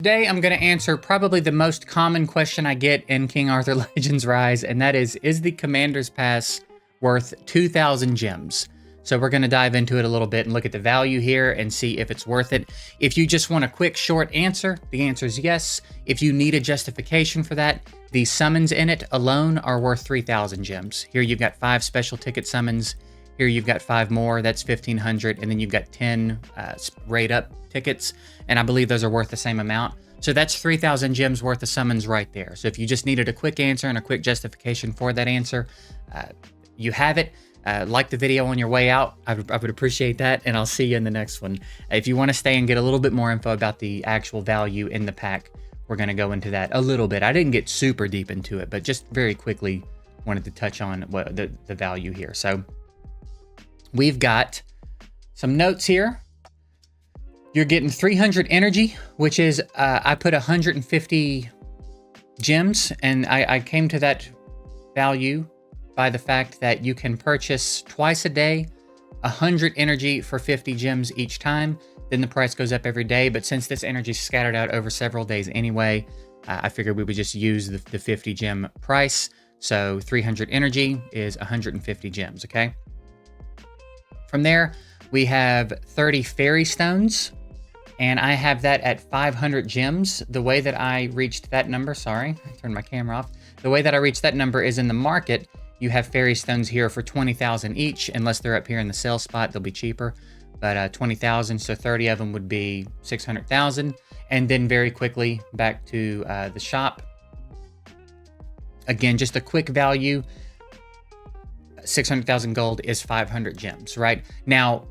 Today, I'm going to answer probably the most common question I get in King Arthur Legends Rise, and that is the Commander's Pass worth 2,000 gems? So we're going to dive into it a little bit and look at the value here and see if it's worth it. If you just want a quick, short answer, the answer is yes. If you need a justification for that, the summons in it alone are worth 3,000 gems. Here you've got 5 special ticket summons. Here you've got 5 more, that's 1,500, and then you've got 10 raid up tickets, and I believe those are worth the same amount. So that's 3,000 gems worth of summons right there. So if you just needed a quick answer and a quick justification for that answer, you have it. Like the video on your way out, I would appreciate that, and I'll see you in the next one. If you want to stay and get a little bit more info about the actual value in the pack, we're going to go into that a little bit. I didn't get super deep into it, but just very quickly wanted to touch on what the value here. So we've got some notes here. You're getting 300 energy, which is, I put 150 gems, and I came to that value by the fact that you can purchase twice a day, 100 energy for 50 gems each time. Then the price goes up every day, but since this energy is scattered out over several days anyway, I figured we would just use the 50 gem price. So 300 energy is 150 gems, okay? From there, we have 30 fairy stones, and I have that at 500 gems. The way that I reached that number, sorry, I turned my camera off. The way that I reached that number is in the market. You have fairy stones here for 20,000 each, unless they're up here in the sale spot, they'll be cheaper. But 20,000, so 30 of them would be 600,000. And then very quickly back to the shop. Again, just a quick value. 600,000 gold is 500 gems, right? Now,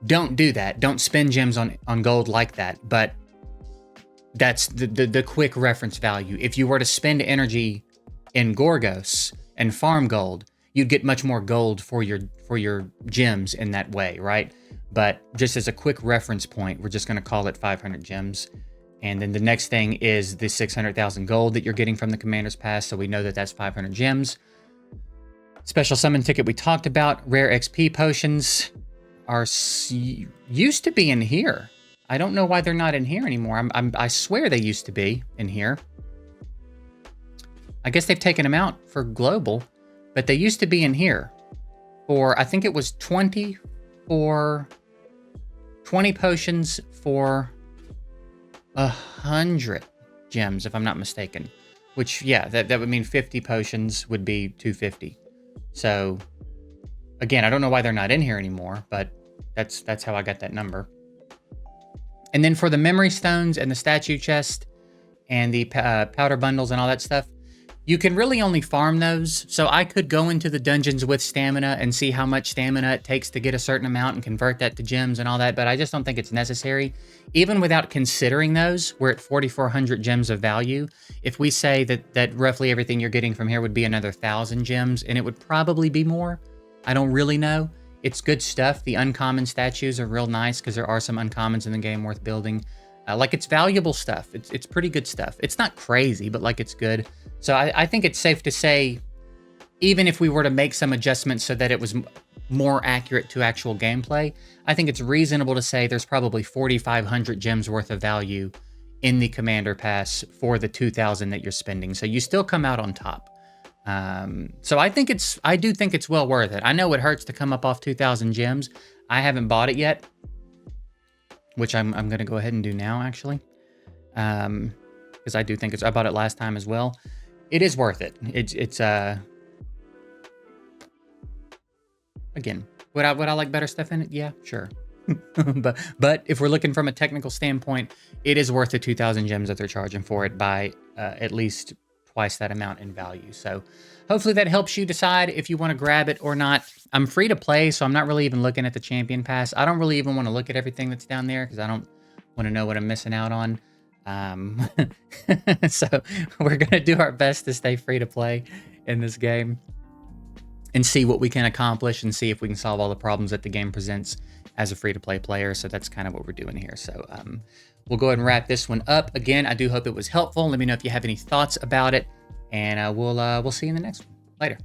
don't do that. Don't spend gems on gold like that, but that's the quick reference value. If you were to spend energy in Gorgos and farm gold, you'd get much more gold for your gems in that way, right? But just as a quick reference point, we're just going to call it 500 gems. And then the next thing is the 600,000 gold that you're getting from the Commander's Pass, so we know that that's 500 gems. Special summon ticket we talked about. Rare XP potions used to be in here. I don't know why they're not in here anymore. I swear they used to be in here. I guess they've taken them out for global, but they used to be in here for, I think it was 20 potions for 100 gems, if I'm not mistaken. Which, yeah, that would mean 50 potions would be 250. So, again, I don't know why they're not in here anymore, but that's how I got that number. And then for the memory stones and the statue chest and the powder bundles and all that stuff, you can really only farm those. So I could go into the dungeons with stamina and see how much stamina it takes to get a certain amount and convert that to gems and all that, but I just don't think it's necessary. Even without considering those, we're at 4,400 gems of value. If we say that roughly everything you're getting from here would be another 1,000 gems, and it would probably be more, I don't really know. It's good stuff. The uncommon statues are real nice because there are some uncommons in the game worth building. Like, it's valuable stuff. It's pretty good stuff. It's not crazy, but like, it's good. So I think it's safe to say, even if we were to make some adjustments so that it was more accurate to actual gameplay, I think it's reasonable to say there's probably 4,500 gems worth of value in the Commander Pass for the 2,000 that you're spending. So you still come out on top. So I do think it's well worth it. I know it hurts to come up off 2,000 gems. I haven't bought it yet, which I'm going to go ahead and do now, actually. Because I do think I bought it last time as well. It is worth it. It's again, would I like better stuff in it? Yeah, sure. but if we're looking from a technical standpoint, it is worth the 2,000 gems that they're charging for it by at least twice that amount in value. So hopefully that helps you decide if you want to grab it or not. I'm free to play, so I'm not really even looking at the Champion Pass. I don't really even want to look at everything that's down there because I don't want to know what I'm missing out on. So we're going to do our best to stay free to play in this game and see what we can accomplish and see if we can solve all the problems that the game presents as a free-to-play player. So that's kind of what we're doing here. So we'll go ahead and wrap this one up. Again, I do hope it was helpful. Let me know if you have any thoughts about it, and we'll see you in the next one. Later.